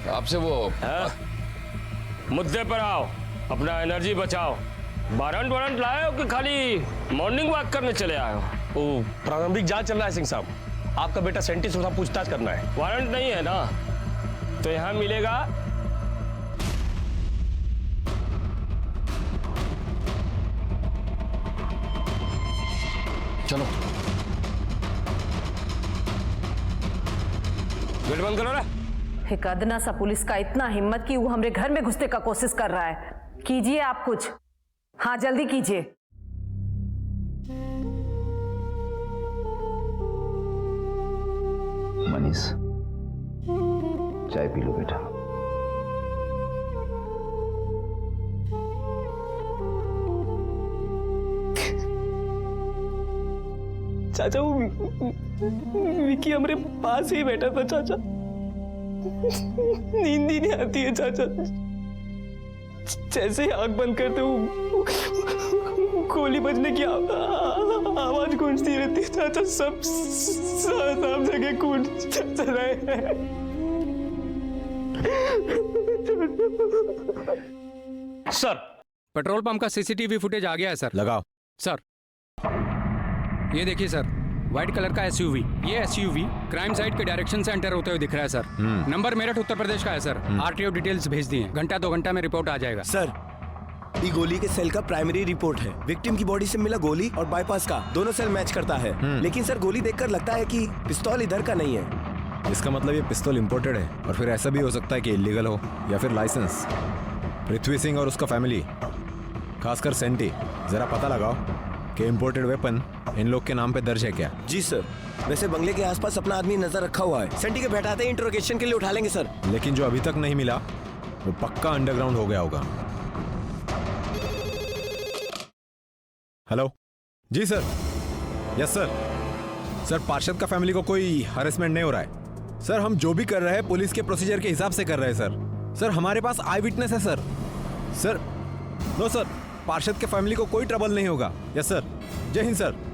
आपसे वो मुद्दे पर आओ, अपना एनर्जी बचाओ। वारंट लाए हो कि खाली मॉर्निंग वॉक करने चले आए हो? वो प्रारंभिक जांच चल रहा है सिंह साहब, आपका बेटा सेंटी से पूछताछ करना है। वारंट नहीं है ना, तो यहां मिलेगा। चलो गेट बंद करो ना। एक अदना सा पुलिस का इतना हिम्मत कि वो हमारे घर में घुसने का कोशिश कर रहा है। कीजिए आप कुछ, हाँ जल्दी कीजिए। मनीष, चाय पी लो बेटा। चाचा वो विकी हमारे पास ही बैठा था चाचा, नींद ही नहीं आती है चाचा। जैसे ही आंख बंद करते वो गोली बजने की आवाज गूंजती रहती है चाचा। सब जगह खून चल रहे हैं। सर, पेट्रोल पंप का सीसीटीवी फुटेज आ गया है सर। लगाओ सर, ये देखिए सर, व्हाइट कलर का एसयूवी। ये एसयूवी क्राइम साइट के डायरेक्शन से एंटर होते हुए दिख रहा है सर। नंबर मेरठ उत्तर प्रदेश का है सर। आरटीओ डिटेल्स भेज दिए, घंटा 2 घंटा में रिपोर्ट आ जाएगा। सर, ये गोली के सेल का प्राइमरी रिपोर्ट है। विक्टिम की बॉडी से मिला गोली और बाईपास का दोनों सेल मैच करता है। लेकिन सर गोली देखकर लगता है कि पिस्तौल इधर का नहीं है। इसका मतलब ये पिस्तौल इंपोर्टेड है, और फिर ऐसा भी हो सकता है कि इलीगल हो या फिर लाइसेंस। पृथ्वी सिंह और उसका फैमिली, खासकर सेंटी, जरा पता लगाओ कि इंपोर्टेड वेपन इन लोग के नाम पे दर्ज है क्या। जी सर, वैसे बंगले के आसपास अपना आदमी नजर रखा हुआ है। सेंटी के बैठाते ही इंट्रोगेशन के लिए उठा लेंगे सर। लेकिन जो अभी तक नहीं मिला वो पक्का अंडरग्राउंड हो गया होगा। हेलो, जी सर। Yes sir. सर, पार्षद का फैमिली को कोई हरेसमेंट नहीं हो रहा है सर। हम जो भी कर रहे हैं पुलिस के प्रोसीजर के हिसाब से कर रहे हैं सर। सर, हमारे पास आई विटनेस है सर। सर, नो सर, पार्षद के फैमिली को कोई ट्रबल नहीं होगा। Yes sir. जय हिंद sir.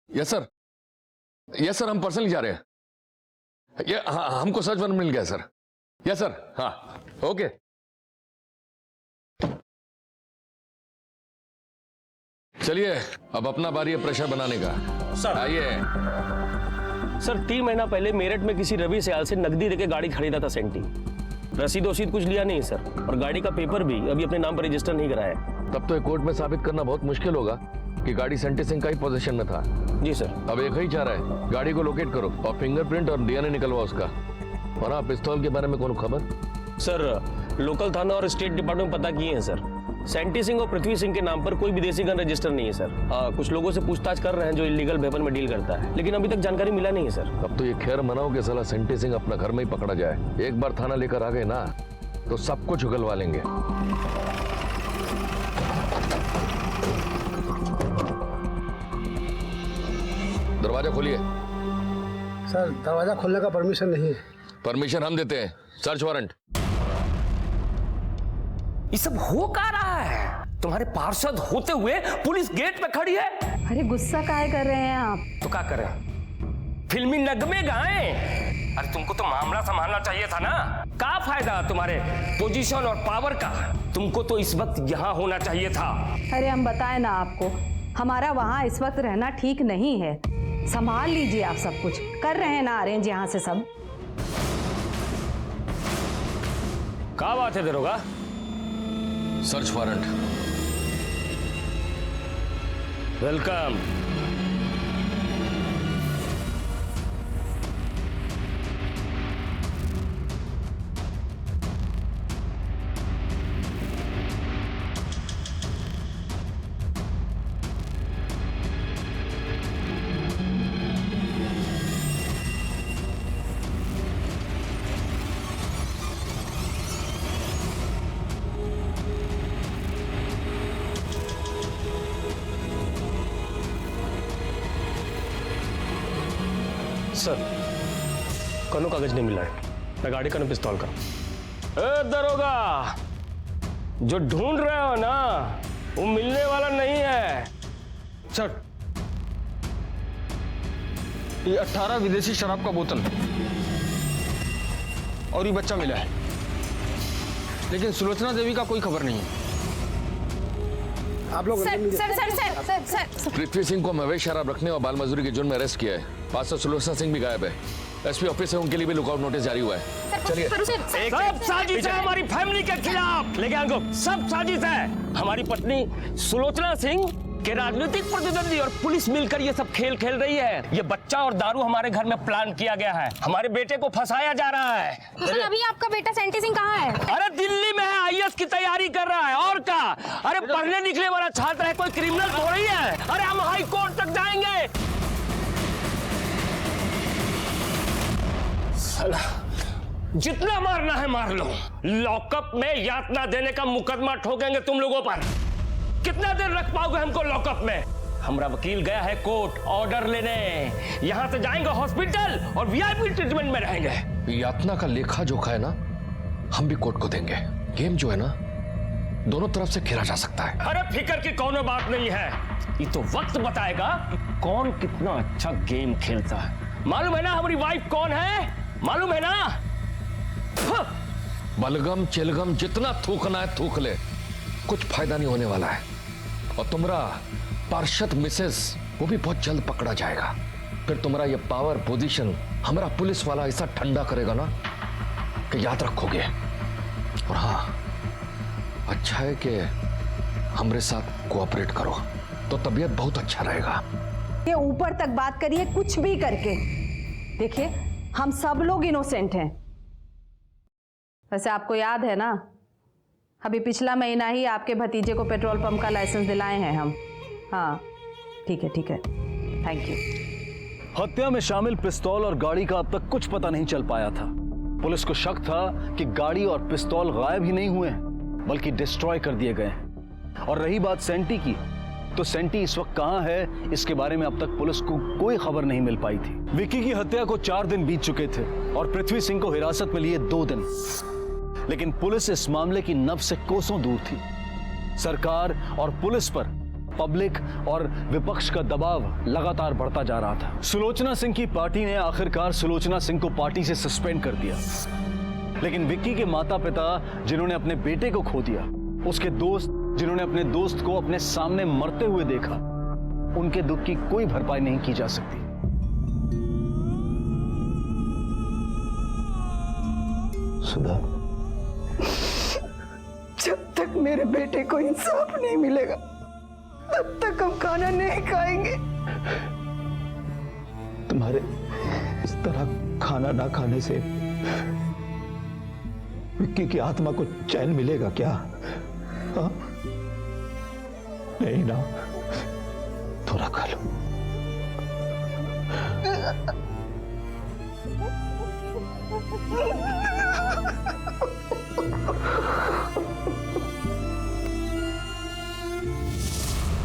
Yes sir, yes sir, हम पर्सनली जा रहे हैं। ये हमको सर्च वारंट मिल गया सर। यस सर, हाँ ओके। चलिए, अब अपना बारी है प्रेशर बनाने का। सर आइए। सर, 3 महीना पहले मेरठ में किसी रवि सयाल से नकदी देके गाड़ी खरीदा था सेंटी। रसीद वसीद कुछ लिया नहीं सर, और गाड़ी का पेपर भी अभी अपने नाम पर रजिस्टर नहीं कराया है। तब तो एक कोर्ट में साबित करना बहुत मुश्किल होगा कि गाड़ी सेंटी सिंह का ही पोजीशन में था। जी सर। अब एक ही चाह रहा है, गाड़ी को लोकेट करो और फिंगरप्रिंट और डीएनए निकलवा उसका। और हाँ, पिस्तौल के बारे में कोई खबर? सर, लोकल थाना और स्टेट डिपार्टमेंट पता किए हैं सर। सेंटी सिंह और पृथ्वी सिंह के नाम पर कोई विदेशी गन रजिस्टर नहीं है सर। कुछ लोगों से पूछताछ कर रहे हैं जो इलीगल वेपन में डील करता है, लेकिन अभी तक जानकारी मिला नहीं है सर। अब तो ये खैर मनाओ कि साला सेंटी सिंह अपना घर में ही पकड़ा जाए। एक बार थाना लेकर आ गए ना तो सब कुछ उगलवा लेंगे। दरवाजा खोलिए। सर, दरवाजा खोलने का परमिशन नहीं है। परमिशन हम देते हैं। Search warrant. ये सब हो क्या रहा है? तुम्हारे पार्षद होते हुए पुलिस गेट पे खड़ी है। अरे गुस्सा काहे कर रहे हैं आप? तो क्या करें, फिल्मी नगमे गाएं? अरे तुमको तो मामला संभालना चाहिए था ना। क्या फायदा तुम्हारे पोजीशन और पावर का? तुमको तो इस वक्त यहाँ होना चाहिए था। अरे हम बताएं ना आपको, हमारा वहाँ इस वक्त रहना ठीक नहीं है। संभाल लीजिए आप, सब कुछ कर रहे हैं ना अरेंज यहाँ से सब। क्या बात है दरोगा? Search warrant. वेलकम। सर, कनो कागज नहीं मिला है, ना गाड़ी का ना पिस्तौल का। ए दरोगा, जो ढूंढ रहे हो ना वो मिलने वाला नहीं है। सर, ये 18 विदेशी शराब का बोतल और ये बच्चा मिला है, लेकिन सुलोचना देवी का कोई खबर नहीं है। आप लोग सर पृथ्वी सिंह को मवेश शराब रखने और बाल मजदूरी के जुर्म में अरेस्ट किया है। पास सुलोचना सिंह भी गायब है। एसपी ऑफिस से उनके लिए भी लुकआउट नोटिस जारी हुआ है। चलिए। सब साजिश है हमारी फैमिली के खिलाफ। लेके आंको, सब साजिश है। हमारी पत्नी सुलोचना सिंह के राजनीतिक प्रतिद्वंदी और पुलिस मिलकर ये सब खेल खेल रही है। ये बच्चा और दारू हमारे घर में प्लान किया गया है। हमारे बेटे को फंसाया जा रहा है। अभी आपका बेटा सेंटी सिंह कहाँ है? अरे दिल्ली में है, आईएएस की तैयारी कर रहा है। और क्या? अरे पढ़ने निकले वाला छात्र है, कोई क्रिमिनल थोड़ी है। अरे हम हाई कोर्ट तक जाएंगे। साला, जितना मारना है मार लो। लॉकअप में यातना देने का मुकदमा ठोकेंगे तुम लोगों पर। कितना देर रख पाओगे हमको लॉकअप में? हमारा वकील गया है कोर्ट ऑर्डर लेने। यहां से जाएंगे हॉस्पिटल और वीआईपी ट्रीटमेंट में रहेंगे। यातना का लेखा जोखा है ना, हम भी कोर्ट को देंगे। गेम जो है ना, दोनों तरफ से खेला जा सकता है। अरे फिक्र की कोनो बात नहीं है। ये तो वक्त बताएगा कि कौन कितना अच्छा गेम खेलता है। मालूम है ना हमारी वाइफ कौन है? मालूम है ना? बलगम चिलगम जितना थूकना है थूक ले, कुछ फायदा नहीं होने वाला है। और तुम्हारा पार्षद मिसेस वो भी बहुत जल्द पकड़ा जाएगा। फिर तुम्हारा ये पावर पोजीशन हमारा पुलिस वाला ऐसा ठंडा करेगा ना कि याद रखोगे। और हाँ, अच्छा है कि हमारे साथ कोऑपरेट करो तो तबीयत बहुत अच्छा रहेगा। ये ऊपर तक बात करिए कुछ भी करके। देखिए, हम सब लोग इनोसेंट हैं। वैसे आपको याद है ना, अभी पिछला महीना ही आपके भतीजे को पेट्रोल पंप का लाइसेंस दिलाए हैं हम। हाँ, ठीक है, थैंक यू। हत्या में शामिल पिस्तौल और गाड़ी का अब तक कुछ पता नहीं चल पाया था। पुलिस को शक था कि गाड़ी और पिस्तौल गायब ही नहीं हुए हैं, बल्कि डिस्ट्रॉय कर दिए गए हैं। और रही बात सेंटी की, तो सेंटी इस वक्त कहां है, इसके बारे में अब तक पुलिस को कोई खबर नहीं मिल पाई थी। विक्की की हत्या को 4 दिन बीत चुके थे और पृथ्वी सिंह को हिरासत में लिए 2 दिन, लेकिन पुलिस इस मामले की नब्ज से कोसों दूर थी। सरकार और पुलिस पर पब्लिक और विपक्ष का दबाव लगातार बढ़ता जा रहा था। सुलोचना सिंह की पार्टी ने आखिरकार सुलोचना सिंह को पार्टी से सस्पेंड कर दिया, लेकिन विक्की के माता पिता जिन्होंने अपने बेटे को खो दिया, उसके दोस्त जिन्होंने अपने दोस्त को अपने सामने मरते हुए देखा, उनके दुख की कोई भरपाई नहीं की जा सकती। सुधा, जब तक मेरे बेटे को इंसाफ नहीं मिलेगा तब तक हम खाना नहीं खाएंगे। तुम्हारे इस तरह खाना ना खाने से विक्की की आत्मा को चैन मिलेगा क्या? हाँ? नहीं ना, थोड़ा खा लो।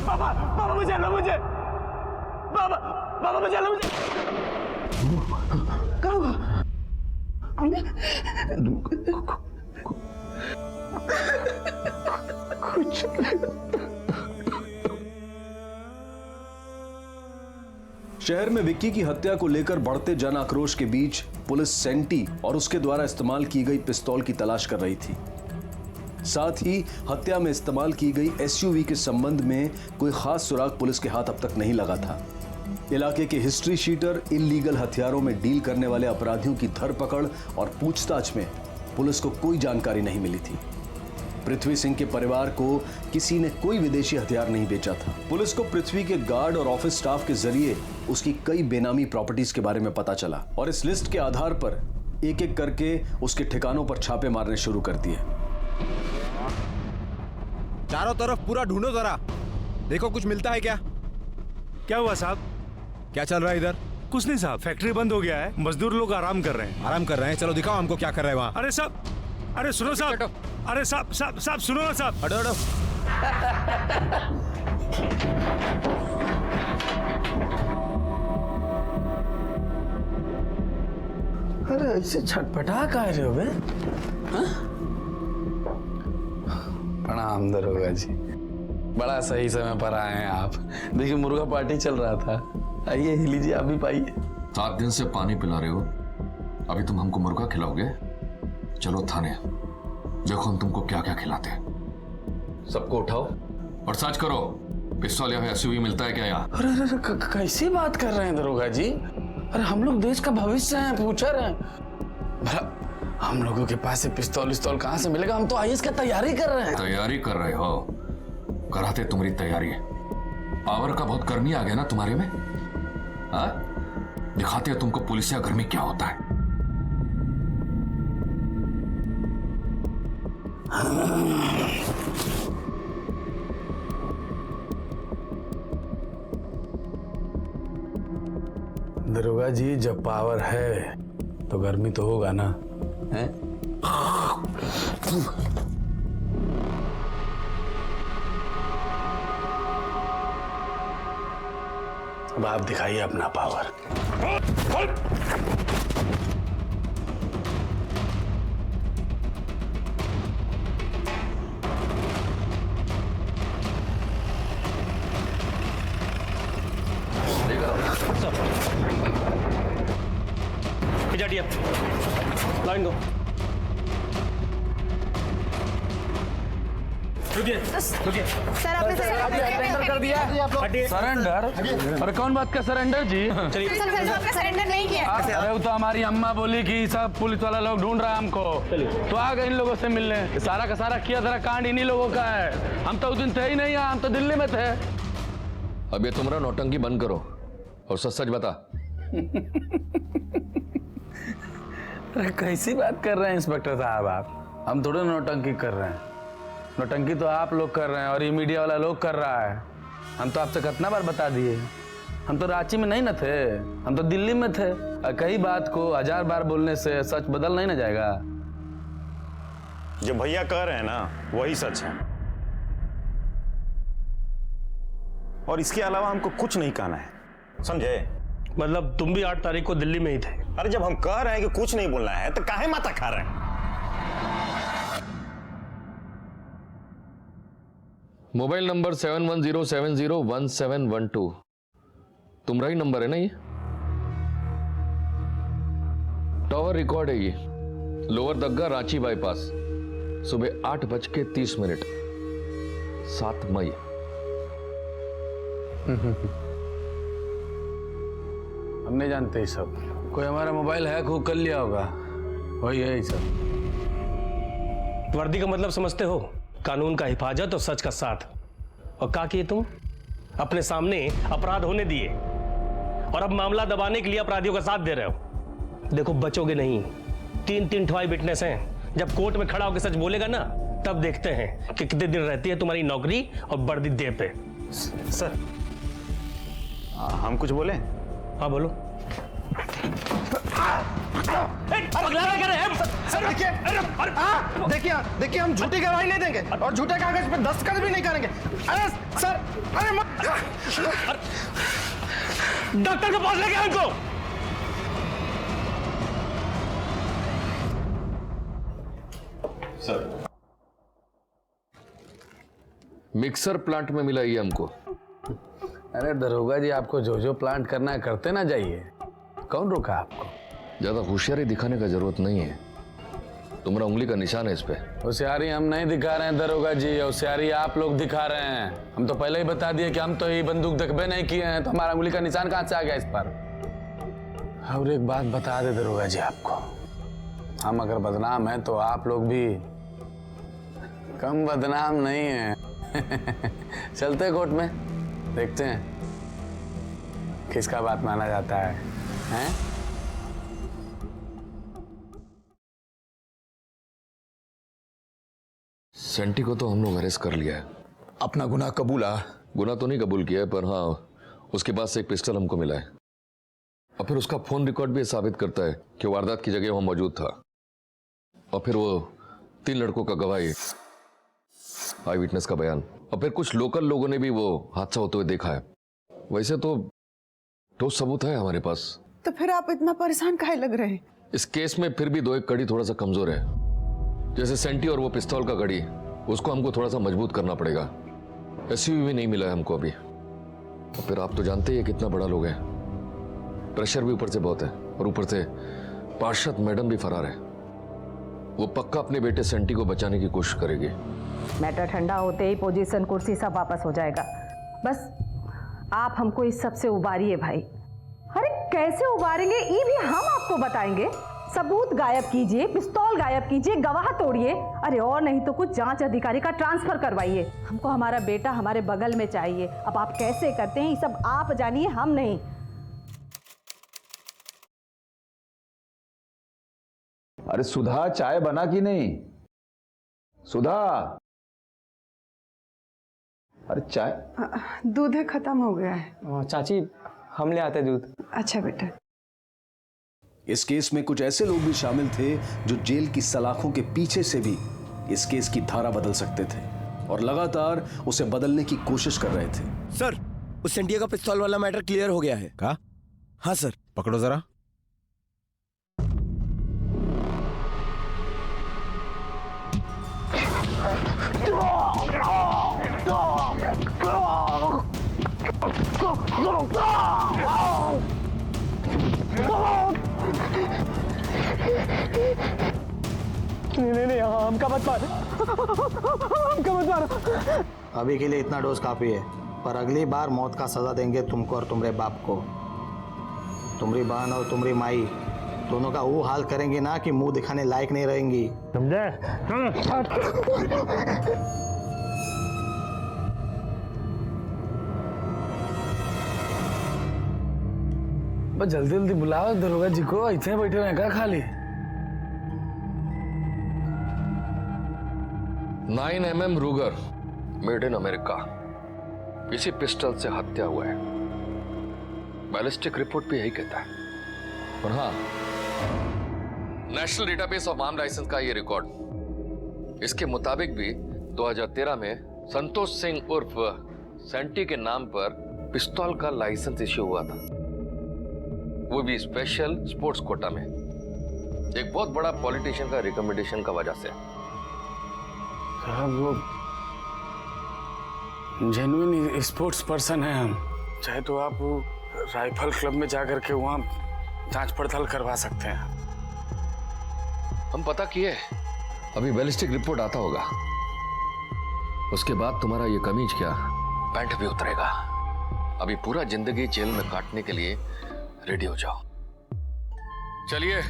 बाबा, बाबा मुझे लो, मुझे बाबा, बाबा मुझे लो, मुझे। कुछ शहर में विक्की की हत्या को लेकर बढ़ते जन आक्रोश के बीच पुलिस सेंटी और उसके द्वारा इस्तेमाल की गई पिस्तौल की तलाश कर रही थी। साथ ही हत्या में इस्तेमाल की गई एसयूवी के संबंध में कोई खास सुराग पुलिस के हाथ अब तक नहीं लगा था। इलाके के हिस्ट्री शीटर इल्लीगल हथियारों में डील करने वाले अपराधियों की धरपकड़ और पूछताछ में पुलिस को कोई जानकारी नहीं मिली थी। पृथ्वी सिंह के परिवार को किसी ने कोई विदेशी हथियार नहीं बेचा था। पुलिस को पृथ्वी के गार्ड और ऑफिस स्टाफ के जरिए उसकी कई बेनामी प्रॉपर्टीज के बारे में पता चला और इस लिस्ट के आधार पर एक एक करके उसके ठिकानों पर छापे मारने शुरू कर दिए। चारों तरफ पूरा ढूंढो जरा, देखो कुछ मिलता है क्या? क्या हुआ साहब? क्या चल रहा है इधर? कुछ नहीं साहब, फैक्ट्री बंद हो गया है, मजदूर लोग आराम कर रहे हैं। आराम कर रहे हैं? चलो दिखाओ हमको क्या कर रहे हैं वहाँ। अरे साहब, अरे सुनो साहब, अरे साहब साहब साहब सुनो ना साहब। हटो हटो। अरे ऐसे छटपटा काहे रहे हो बे? प्रणाम दरोगा जी, बड़ा सही समय पर आए हैं आप। देखिए मुर्गा पार्टी चल रहा था, आइए लीजिए आप भी पाइए। 7 दिन से पानी पिला रहे हो, अभी तुम हमको मुर्गा खिलाओगे? चलो थाने, देखो हम तुमको क्या क्या खिलाते हैं। सबको उठाओ और सर्च करो, पिस्तौल या एसयूवी मिलता है क्या यहाँ? अरे अरे कैसी बात कर रहे हैं दरोगा जी? अरे हम लोग देश का भविष्य हैं, पूछा रहे हैं। हम लोगों के पास से पिस्तौल कहाँ से मिलेगा? हम तो आईएएस की तैयारी कर रहे हैं। तैयारी कर रहे हो? कराते तुम्हारी तैयारी। पावर का बहुत गर्मी आ गया ना तुम्हारे में? हाँ, दिखाते हैं तुमको पुलिस या गर्मी क्या होता है। दरोगा जी जब पावर है तो गर्मी तो होगा ना, हैं? अब आप दिखाइए अपना पावर। लाइन दो। रुकिए रुकिए। सर आपने सरेंडर कर दिया। सरेंडर? अरे कौन बात का सरेंडर जी? चलिए। सर आपने सरेंडर नहीं किया। अरे वो तो हमारी अम्मा बोली कि सब पुलिस वाला लोग ढूंढ रहा है हमको, तो आ गए इन लोगों से मिलने। सारा का सारा किया धरा कांड इन्हीं लोगों का है। हम तो उस दिन थे ही नहीं यहाँ, हम तो दिल्ली में थे। अब ये तुम्हारा नौटंकी बंद करो और सच सच बता। अरे कैसी बात कर रहे हैं इंस्पेक्टर साहब आप? हम थोड़े नौटंकी कर रहे हैं, नौटंकी तो आप लोग कर रहे हैं और ये मीडिया वाला लोग कर रहा है। हम तो आपसे कितना बार बता दिए, हम तो रांची में नहीं न थे, हम तो दिल्ली में थे। कई बात को 1000 बार बोलने से सच बदल नहीं ना जाएगा। जो भैया कह रहे हैं ना वही सच है, और इसके अलावा हमको कुछ नहीं कहना है, समझे? मतलब तुम भी 8 तारीख को दिल्ली में ही थे? अरे जब हम कह रहे हैं कि कुछ नहीं बोलना है तो काहे माथा खा रहे हैं? मोबाइल नंबर 7107011712 तुम्हारा ही नंबर है ना ये? टावर रिकॉर्ड है ये, लोअर दग्गा रांची बाईपास, सुबह 8:30 7 मई। हम नहीं जानते ये सब, कोई हमारा मोबाइल हैक हो कर लिया होगा, वही है ये सब। वर्दी का मतलब समझते हो? कानून का हिफाजत और सच का साथ। और क्या किए तुम? अपने सामने अपराध होने दिए और अब मामला दबाने के लिए अपराधियों का साथ दे रहे हो। देखो बचोगे नहीं, 3 ठवाई विटनेस हैं। जब कोर्ट में खड़ा होकर सच बोलेगा ना, तब देखते हैं कि कितने दिन रहती है तुम्हारी नौकरी और वर्दी दे पे। सर हम कुछ बोले? हाँ बोलो। देखिए हम झूठी गवाही नहीं देंगे और झूठे कागज पे दस्तखत भी नहीं करेंगे। अरे सर, अरे डॉक्टर के पास लेके आओ इनको। सर मिक्सर प्लांट में मिला ये हमको। अरे दरोगा जी आपको जो जो प्लांट करना है करते ना जाइए, कौन रोका आपको? ज्यादा होशियारी दिखाने का जरूरत नहीं है, तुम्हारा उंगली का निशान है इस पे। होशियारी हम नहीं दिखा रहे हैं दरोगा जी, होशियारी आप लोग दिखा रहे हैं। हम तो पहले ही बता दिए कि हम तो ये बंदूक देखबे नहीं किए हैं, तो हमारा उंगली का निशान कहाँ से आ गया इस पर? और एक बात बता दे दरोगा जी आपको, हम अगर बदनाम हैं तो आप लोग भी कम बदनाम नहीं है। चलते कोर्ट में, देखते हैं किसका बात माना जाता है, हैं? सेंटी को तो हम लोग अरेस्ट कर लिया है। अपना गुनाह कबूला? गुनाह तो नहीं कबूल किया है, पर हाँ उसके पास से एक पिस्टल हमको मिला है और फिर उसका फोन रिकॉर्ड भी साबित करता है कि वारदात की जगह वहां मौजूद था। और फिर वो 3 लड़कों का गवाही, आई विटनेस का बयान, और फिर कुछ लोकल लोगों ने भी वो हादसा होते हुए देखा है। वैसे तो ठोस सबूत है हमारे पास। तो फिर आप इतना परेशान काहे लग रहे हैं? इस केस में फिर भी दो एक कड़ी थोड़ा सा कमजोर है, जैसे सेंटी और वो पिस्तौल का कड़ी, उसको हमको थोड़ा सा मजबूत करना पड़ेगा। एसयूवी भी नहीं मिला है हमको अभी, और फिर आप तो जानते ही है कितना बड़ा लोग है, प्रेशर भी ऊपर से बहुत है, और ऊपर से पार्षद मैडम भी फरार है। वो पक्का अपने बेटे सेंटी को बचाने की कोशिश करेगी। मैटर ठंडा होते ही पोजीशन कुर्सी सब वापस हो जाएगा। बस आप हमको इस सब से उबारिए भाई। अरे कैसे उबारेंगे ये भी हम आपको बताएंगे। सबूत गायब कीजिए, पिस्तौल गायब कीजिए, गवाह तोड़िए, अरे और नहीं तो कुछ जांच अधिकारी का ट्रांसफर करवाइए। हमको हमारा बेटा हमारे बगल में चाहिए। अब आप कैसे करते हैं ये सब आप जानिए, हम नहीं। अरे सुधा, चाय बना कि नहीं? सुधा, अरे चाय। दूध है, खत्म हो गया है। चाची हम ले आते दूध। अच्छा बेटा। इस केस में कुछ ऐसे लोग भी शामिल थे जो जेल की सलाखों के पीछे से भी इस केस की धारा बदल सकते थे और लगातार उसे बदलने की कोशिश कर रहे थे। सर, उस सेंटिया का पिस्तौल वाला मैटर क्लियर हो गया है। कहा? हाँ सर। पकड़ो जरा। नहीं, हमका मत मार, हमका मत मार। अभी के लिए इतना डोज काफी है, पर अगली बार मौत का सजा देंगे तुमको और तुम्हारे बाप को। तुम्हारी बहन और तुम्हारी माई दोनों का वो हाल करेंगे ना कि मुंह दिखाने लायक नहीं रहेंगी, समझे? बस जल्दी जल्दी बुलाओ दरोगा जी को, इतने बैठे हैं क्या खाली? 9mm रूगर मेड इन अमेरिका, इसी पिस्टल से हत्या हुआ है। बैलिस्टिक रिपोर्ट भी यही कहता है। और हाँ, national database of arm licence का ये रिकॉर्ड, इसके मुताबिक भी 2013 में संतोष सिंह उर्फ सेंटी के नाम पर पिस्तौल का लाइसेंस इश्यू हुआ था, वो भी स्पेशल स्पोर्ट्स कोटा में, एक बहुत बड़ा पॉलिटिशियन का रिकमेंडेशन का वजह से। वो जेन्युइन स्पोर्ट्स पर्सन है हम, चाहे तो आप वो राइफल क्लब में जाकर के वहाँ जांच पड़ताल करवा सकते हैं। हम पता किए, अभी बैलिस्टिक रिपोर्ट आता होगा, उसके बाद तुम्हारा ये कमीज क्या पैंट भी उतरेगा। अभी पूरा जिंदगी जेल में काटने के लिए रेडी हो जाओ। चलिए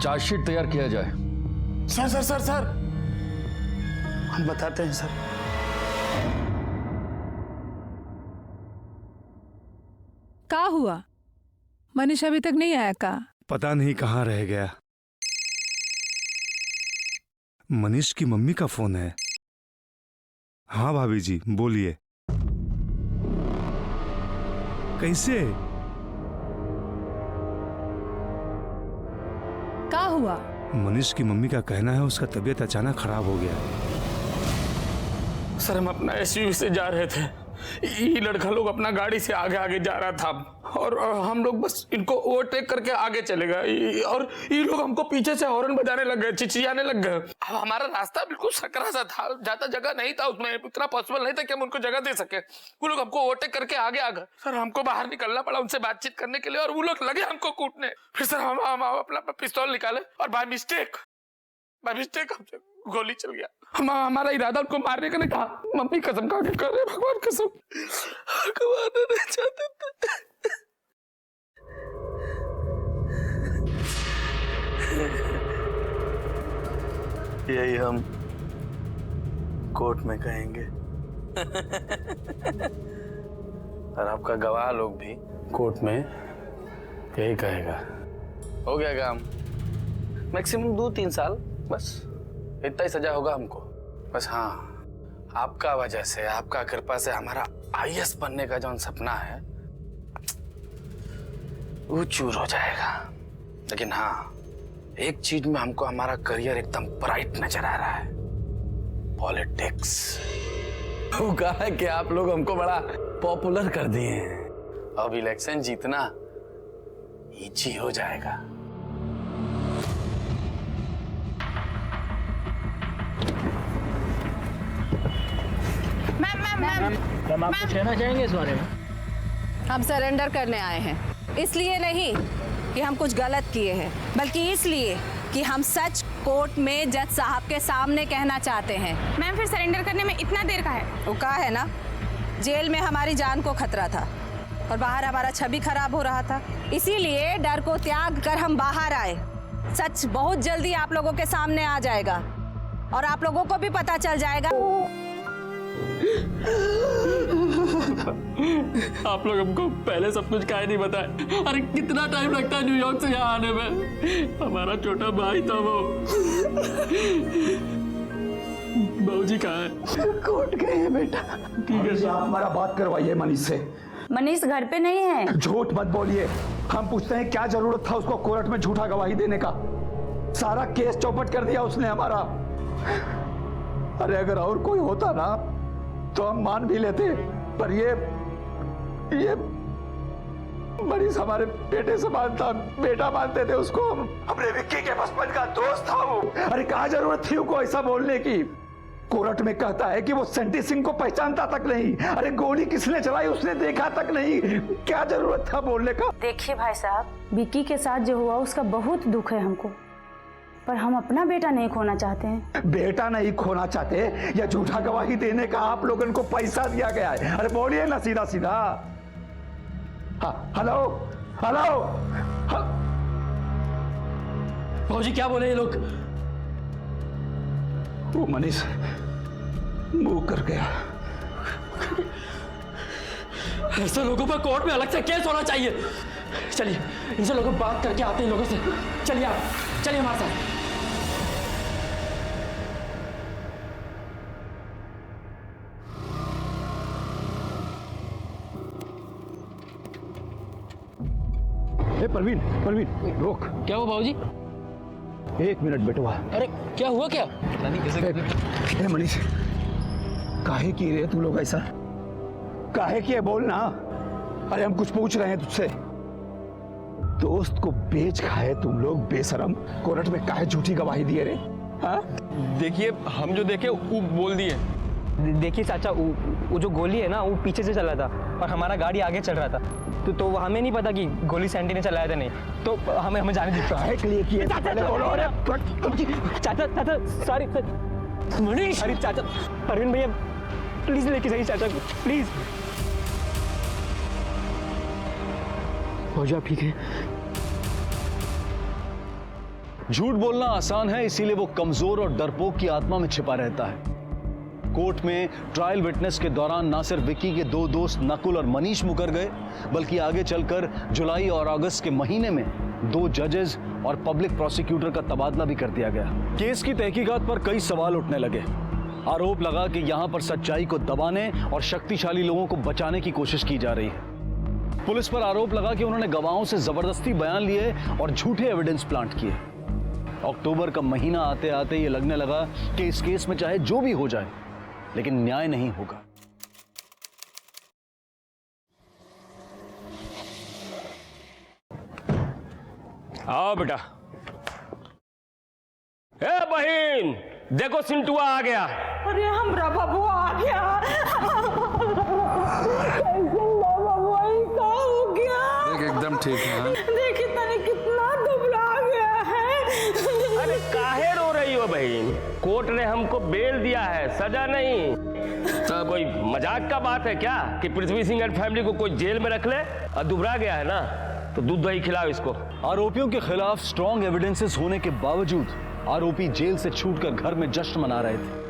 चार्जशीट तैयार किया जाए। सर सर सर सर हम बताते हैं सर। क्या हुआ? मनीष अभी तक नहीं आया का? पता नहीं कहाँ रह गया। मनीष की मम्मी का फोन है। हाँ भाभी जी बोलिए। कैसे? क्या हुआ? मनीष की मम्मी का कहना है उसका तबीयत अचानक खराब हो गया। सर हम अपना एसयूवी से जा रहे थे, ये लड़का लोग अपना गाड़ी से आगे आगे जा रहा था और हम लोग बस इनको ओवरटेक करके आगे चले गए और ये लोग हमको पीछे से हॉर्न बजाने लग गए, चिचियाने लग गए। अब हमारा रास्ता बिल्कुल सकरा सा था, ज्यादा जगह नहीं था उसमें, इतना पॉसिबल नहीं था कि हम उनको जगह दे सके। वो लोग हमको ओवरटेक करके आगे आ गए। सर हमको बाहर निकलना पड़ा उनसे बातचीत करने के लिए और वो लोग लगे हमको कूटने। फिर सर हम अपना पिस्तौल निकाले और बाय मिस्टेक हमसे गोली चल गया। हमारा इरादा उनको मारने का नहीं था। मम्मी कसम खा के कर रहे, भगवान कसम, मारना नहीं चाहते थे। यही हम कोर्ट में कहेंगे और आपका गवाह लोग भी कोर्ट में यही कहेगा। हो गया काम, मैक्सिमम 2-3 साल, बस इतना ही सजा होगा हमको। बस हाँ, आपका वजह से, आपका कृपा से हमारा आईएएस बनने का जो सपना है वो चूर हो जाएगा। लेकिन हाँ, एक चीज में हमको हमारा करियर एकदम ब्राइट नजर आ रहा है, पॉलिटिक्स। वो कहा है कि आप लोग हमको बड़ा पॉपुलर कर दिए हैं, अब इलेक्शन जीतना इजी हो जाएगा। हम आपको कहना चाहेंगे इस बारे में। हम सरेंडर करने आए हैं, इसलिए नहीं कि हम कुछ गलत किए हैं, बल्कि इसलिए कि हम सच कोर्ट में जज साहब के सामने कहना चाहते हैं। मैम फिर सरेंडर करने में इतना देर का है? वो कहा है ना, जेल में हमारी जान को खतरा था और बाहर हमारा छवि खराब हो रहा था, इसीलिए डर को त्याग कर हम बाहर आए। सच बहुत जल्दी आप लोगों के सामने आ जाएगा और आप लोगों को भी पता चल जाएगा। आप लोग हमको पहले सब कुछ काहे नहीं बताए? अरे कितना टाइम लगता है न्यूयॉर्क से यहाँ आने में? हमारा छोटा भाई था वो। बाबूजी कहाँ है? कोर्ट गए हैं बेटा। ठीक है, आप हमारा बात करवाइए मनीष से। मनीष घर पे नहीं है। झूठ मत बोलिए। हम पूछते हैं क्या जरूरत था उसको कोर्ट में झूठा गवाही देने का? सारा केस चौपट कर दिया उसने हमारा। अरे अगर और कोई होता ना तो हम मान भी लेते, पर ये मनीष हमारे बेटे से मानता, बेटा मानते थे उसको। अपने विक्की के बचपन का दोस्त था वो। अरे कहाँ जरूरत थी उनको ऐसा बोलने की? कोर्ट में कहता है कि वो सेंटी सिंह को पहचानता तक नहीं। अरे गोली किसने चलाई उसने देखा तक नहीं। क्या जरूरत था बोलने का? देखिए भाई साहब, विक्की के साथ जो हुआ उसका बहुत दुख है हमको, पर हम अपना बेटा नहीं खोना चाहते हैं। बेटा नहीं खोना चाहते या झूठा गवाही देने का आप लोगों को पैसा दिया गया है? अरे बोलिए ना सीधा सीधा। हाँ, हेलो हेलो। बाबूजी क्या बोले ये लोग? वो मनीष मुंह कर गया। ऐसे लोगों पर कोर्ट में अलग से केस होना चाहिए। चलिए इनसे लोगों बात करके आते हैं लोगों से। चलिए आप, चलिए हमारे साथ। प्रवीण प्रवीण रोक। क्या हुआ बाबूजी? 1 मिनट बेटवा। अरे क्या हुआ? क्या ए मनीष, काहे की रे तू लोग ऐसा? काहे किए बोल ना। अरे हम कुछ पूछ रहे हैं तुझसे। दोस्त को बेच खाए तुम लोग बेशरम। कोर्ट में काहे झूठी गवाही दिए रे? हाँ? देखिए हम जो देखे वो बोल दिए। देखिए चाचा, वो जो गोली है ना वो पीछे से चला था और हमारा गाड़ी आगे चल रहा था, तो हमें नहीं पता कि गोली सैंटी ने चलाया था नहीं, तो हमें जाने दीजिए। काहे के लिए किए? चाचा चाचा सॉरी मनीष, सॉरी चाचा। परवीन भैया प्लीज लेके जाइए चाचा, प्लीज। भौजी आप ठीक है? झूठ बोलना आसान है, इसीलिए वो कमजोर और डरपोक की आत्मा में छिपा रहता है। कोर्ट में ट्रायल विटनेस के दौरान ना सिर्फ विक्की के 2 दोस्त नकुल और मनीष मुकर गए, बल्कि आगे चलकर जुलाई और अगस्त के महीने में 2 जजेस और पब्लिक प्रोसिक्यूटर का तबादला भी कर दिया गया। केस की तहकीकात पर कई सवाल उठने लगे। आरोप लगा कि यहां पर सच्चाई को दबाने और शक्तिशाली लोगों को बचाने की कोशिश की जा रही है। पुलिस पर आरोप लगा कि उन्होंने गवाहों से जबरदस्ती बयान लिए और झूठे एविडेंस प्लांट किए। अक्टूबर का महीना आते आते ये लगने लगा कि इस केस में चाहे जो भी हो जाए लेकिन न्याय नहीं होगा। आओ बेटा। ए बहन, देखो सिंटुआ आ गया। अरे हमरा बबुआ आ गया। क्या हो गया? एकदम ठीक है। देखिए तने कितना दुबला गया है। अरे काहे रो रही हो बहन? कोर्ट ने हमको बेल दिया है, सजा नहीं। तो कोई मजाक का बात है क्या कि पृथ्वी सिंह एंड फैमिली को कोई जेल में रख ले? और दुबरा गया है ना, तो दूध दही खिलाओ इसको। आरोपियों के खिलाफ स्ट्रॉन्ग एविडेंसेस होने के बावजूद आरोपी जेल से छूटकर घर में जश्न मना रहे थे।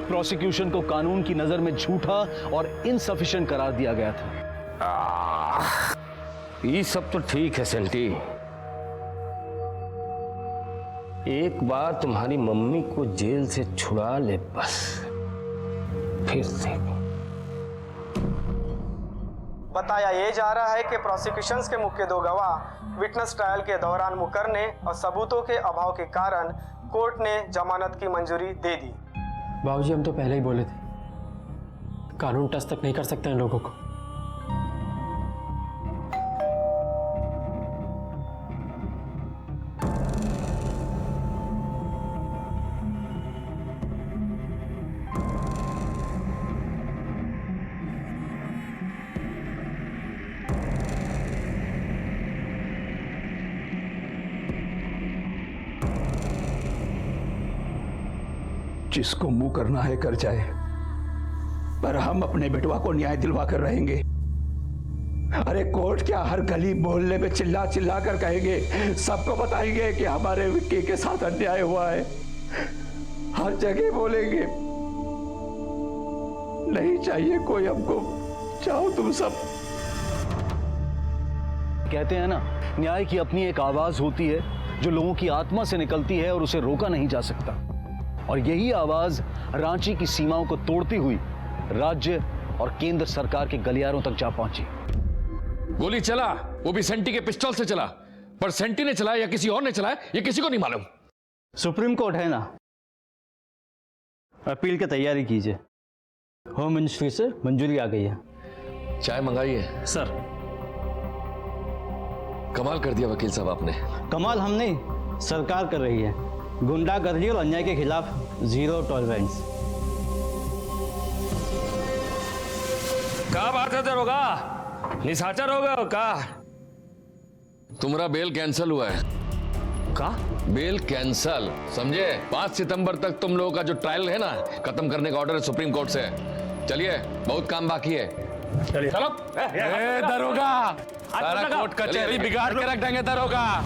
प्रोसिक्यूशन को कानून की नजर में झूठा और इनसफिशिएंट करार दिया गया था। ये सब तो ठीक है सेंटी, एक बार तुम्हारी मम्मी को जेल से छुड़ा ले बस, फिर देखो। बताया ये जा रहा है कि प्रोसिक्यूशंस के मुख्य 2 गवाह विटनेस ट्रायल के दौरान मुकरने और सबूतों के अभाव के कारण कोर्ट ने जमानत की मंजूरी दे दी। बाबूजी हम तो पहले ही बोले थे, कानून टच तक नहीं कर सकते हैं लोगों को। जिसको मुंह करना है कर जाए, पर हम अपने बेटवा को न्याय दिलवा कर रहेंगे। अरे कोर्ट क्या, हर गली मोहल्ले में चिल्ला चिल्ला कर कहेंगे, सबको बताएंगे कि हमारे विक्की के साथ अन्याय हुआ है। हर जगह बोलेंगे। नहीं चाहिए कोई हमको, चाहो तुम सब। कहते हैं ना, न्याय की अपनी एक आवाज होती है जो लोगों की आत्मा से निकलती है और उसे रोका नहीं जा सकता। और यही आवाज रांची की सीमाओं को तोड़ती हुई राज्य और केंद्र सरकार के गलियारों तक जा पहुंची। गोली चला, वो भी सेंटी के पिस्टल से चला, पर सेंटी ने चलाया या किसी और ने चलाया ये किसी को नहीं मालूम। सुप्रीम कोर्ट है ना, अपील की तैयारी कीजिए। होम मिनिस्ट्री से मंजूरी आ गई है। चाय मंगाइए। सर। कमाल कर दिया वकील साहब आपने। कमाल हम नहीं, सरकार कर रही है। गुंडागर्दी और अन्याय के खिलाफ जीरो टॉलरेंस। क्या बात है दरोगा, निशाचर हो गए का? तुम्हारा बेल कैंसिल हुआ है। का? बेल कैंसल, समझे? 5 सितंबर तक तुम लोगों का जो ट्रायल है ना, खत्म करने का ऑर्डर है सुप्रीम कोर्ट से। चलिए, बहुत काम बाकी है। चलिए चलो। दरोगा, सारा कोर्ट कचहरी बिगाड़ के रख देंगे दरोगा।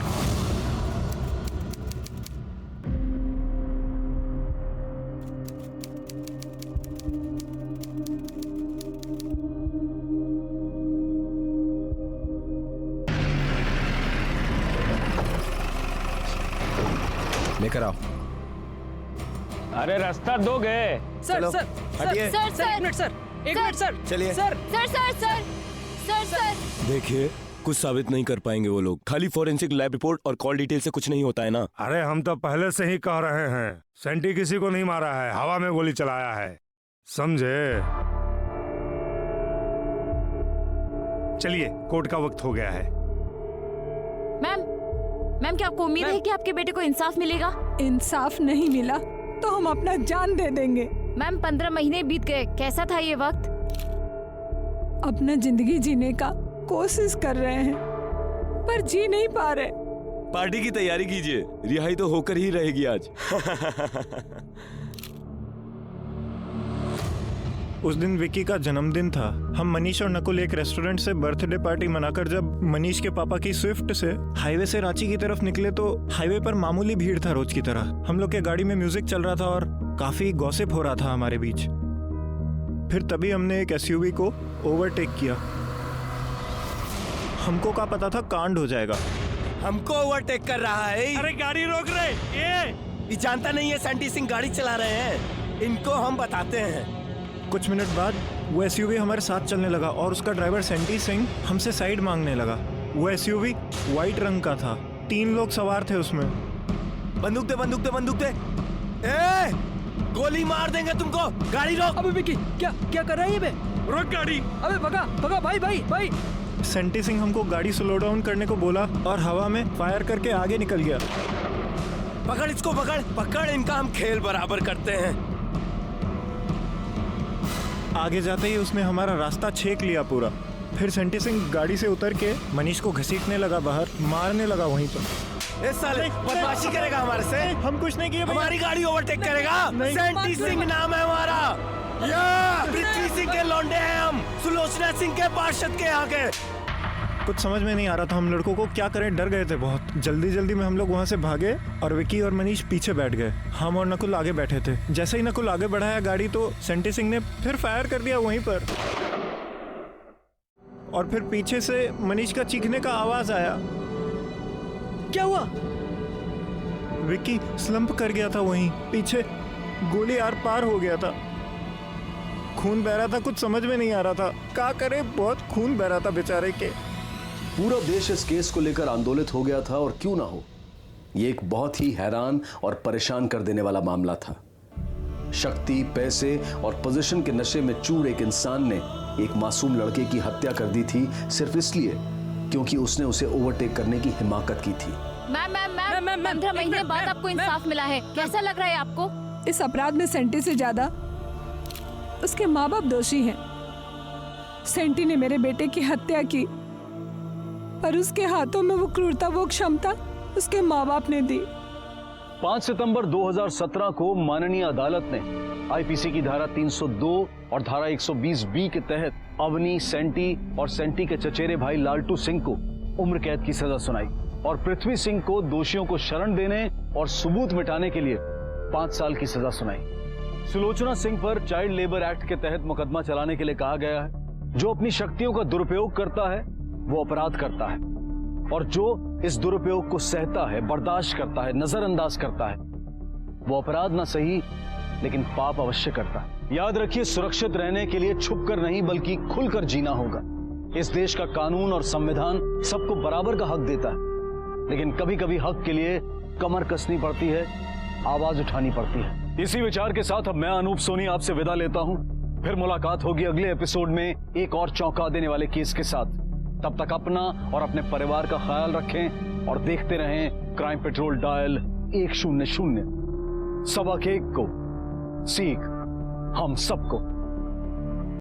लेकर आओ। अरे रास्ता दोगे? सर सर हटिए। एक मिनट सर, एक मिनट सर। चलिए sir sir sir sir sir sir देखिए, कुछ साबित नहीं कर पाएंगे वो लोग। खाली फॉरेंसिक लैब रिपोर्ट और कॉल डिटेल से कुछ नहीं होता है ना। अरे हम तो पहले से ही कह रहे हैं, सेंटी किसी को नहीं मारा है, हवा में गोली चलाया है, समझे? चलिए, कोर्ट का वक्त हो गया है। मैम क्या आपको उम्मीद है कि आपके बेटे को इंसाफ मिलेगा? इंसाफ नहीं मिला तो हम अपना जान दे देंगे। मैम 15 महीने बीत गए, कैसा था ये वक्त? अपना जिंदगी जीने का कोशिश कर रहे हैं पर जी नहीं पा रहे। पार्टी की तैयारी कीजिए, रिहाई तो होकर ही रहेगी आज। उस दिन विक्की का जन्मदिन था। हम मनीष और नकुल एक रेस्टोरेंट से बर्थडे पार्टी मनाकर जब मनीष के पापा की स्विफ्ट से हाईवे से रांची की तरफ निकले तो हाईवे पर मामूली भीड़ था रोज की तरह। हम लोग के गाड़ी में म्यूजिक चल रहा था और काफी गॉसिप हो रहा था हमारे बीच। फिर तभी हमने एक एसयूवी को ओवरटेक किया। हमको क्या पता था कांड हो जाएगा। हमको ओवरटेक कर रहा है। अरे गाड़ी रोक रहे। ये जानता नहीं है सेंटी सिंह गाड़ी चला रहे हैं, इनको हम बताते हैं। कुछ मिनट बाद वो एसयूवी हमारे साथ चलने लगा और उसका ड्राइवर सेंटी सिंह हमसे साइड मांगने लगा। वो एसयूवी व्हाइट रंग का था, 3 लोग सवार थे उसमें। बंदूक दे, बंदूक दे, बंदूक दे। ए, गोली मार देंगे तुमको। गाड़ी रोक। अबे विक्की, क्या क्या कर रहा है ये बे? रोक गाड़ी। अबे भगा भगा भाई भाई भाई। सेंटी सिंह हमको गाड़ी स्लो डाउन करने को बोला और हवा में फायर करके आगे निकल गया। पकड़ इसको, पकड़ पकड़, इनका हम खेल बराबर करते हैं। आगे जाते ही उसने हमारा रास्ता छेक लिया पूरा। फिर सेंटी सिंह गाड़ी से उतर के मनीष को घसीटने लगा बाहर, मारने लगा वहीं पर। इस साले बदमाशी करेगा हमारे से? हम कुछ नहीं किए। हमारी गाड़ी ओवरटेक करेगा? सेंटी सिंह नाम है हमारा। पृथ्वी सिंह के लौंडे हैं हम, सुलोचना सिंह के पार्षद के यहाँ के। कुछ समझ में नहीं आ रहा था हम लड़कों को क्या करें, डर गए थे बहुत। जल्दी जल्दी में हम लोग वहाँ से भागे और विक्की और मनीष पीछे बैठ गए। हम और नकुल आगे बैठे थे। जैसे ही नकुल आगे बढ़ाया गाड़ी तो सेंटी सिंह ने फिर फायर कर दिया वहीं पर। और फिर पीछे से मनीष का चीखने का आवाज आया। क्या हुआ? विक्की स्लंप कर गया था वहीं पीछे, गोली आर पार हो गया था, खून बह रहा था। कुछ समझ में नहीं आ रहा था क्या करे, बहुत खून बह रहा था बेचारे के। पूरा देश इस केस को लेकर आंदोलित हो गया था और क्यों ना हो, यह एक बहुत ही हैरान और परेशान कर देने वाला मामला था। शक्ति, पैसे और पोजीशन के नशे में चूर एक इंसान ने एक मासूम लड़के की हत्या कर दी थी सिर्फ इसलिए क्योंकि उसने उसे ओवरटेक करने की हिमाकत की थी। मैम 15 महीने बाद आपको इंसाफ मिला है, कैसा लग रहा है आपको? इस अपराध में सेंटी से ज्यादा उसके माँ बाप दोषी हैं। सेंटी ने मेरे बेटे की हत्या की पर उसके हाथों में वो क्रूरता, वो क्षमता उसके माँ बाप ने दी। 5 सितंबर 2017 को माननीय अदालत ने आईपीसी की धारा 302 और धारा 120 बी के तहत अवनी, सेंटी और सेंटी के चचेरे भाई लालटू सिंह को उम्र कैद की सजा सुनाई और पृथ्वी सिंह को दोषियों को शरण देने और सबूत मिटाने के लिए 5 साल की सजा सुनाई। सुलोचना सिंह पर चाइल्ड लेबर एक्ट के तहत मुकदमा चलाने के लिए कहा गया है। जो अपनी शक्तियों का दुरुपयोग करता है वो अपराध करता है, और जो इस दुरुपयोग को सहता है, बर्दाश्त करता है, नजरअंदाज करता है, वो अपराध ना सही लेकिन पाप अवश्य करता है। याद रखिए, सुरक्षित रहने के लिए छुपकर नहीं बल्कि खुलकर जीना होगा। इस देश का कानून और संविधान सबको बराबर का हक देता है, लेकिन कभी कभी हक के लिए कमर कसनी पड़ती है, आवाज उठानी पड़ती है। इसी विचार के साथ अब मैं अनूप सोनी आपसे विदा लेता हूं। फिर मुलाकात होगी अगले एपिसोड में एक और चौंका देने वाले केस के साथ। तब तक अपना और अपने परिवार का ख्याल रखें और देखते रहें क्राइम पेट्रोल डायल 100। सबक एक को सीख हम सबको।